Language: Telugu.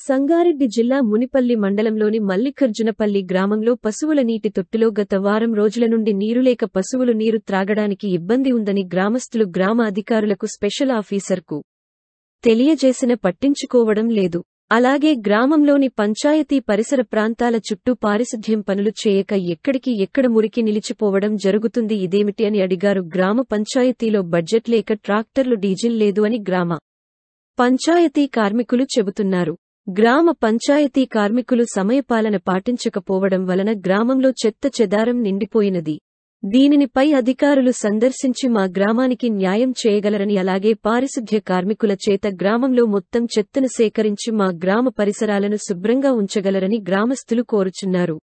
సంగారెడ్డి జిల్లా మునిపల్లి మండలంలోని మల్లిఖర్జునపల్లి గ్రామంలో పశువుల నీటి తొట్టిలో గత వారం రోజుల నుండి నీరులేక పశువులు నీరు త్రాగడానికి ఇబ్బంది ఉందని గ్రామస్తులు గ్రామ అధికారులకు స్పెషల్ ఆఫీసర్కు తెలియజేసిన పట్టించుకోవడం లేదు. అలాగే గ్రామంలోని పంచాయతీ పరిసర ప్రాంతాల చుట్టూ పారిశుధ్యం పనులు చేయక ఎక్కడికి ఎక్కడ మురికి నిలిచిపోవడం జరుగుతుంది. ఇదేమిటి అని అడిగారు. గ్రామ పంచాయతీలో బడ్జెట్ లేక ట్రాక్టర్లు డీజిల్ లేదు అని గ్రామ పంచాయతీ కార్మికులు చెబుతున్నారు. గ్రామ పంచాయతీ కార్మికులు సమయపాలన పాటించకపోవడం వలన గ్రామంలో చెత్త చెదారం నిండిపోయినది. దీనిని పై అధికారులు సందర్శించి మా గ్రామానికి న్యాయం చేయగలరని, అలాగే పారిశుధ్య కార్మికుల చేత గ్రామంలో మొత్తం చెత్తను సేకరించి మా గ్రామ పరిసరాలను శుభ్రంగా ఉంచగలరని గ్రామస్తులు కోరుచున్నారు.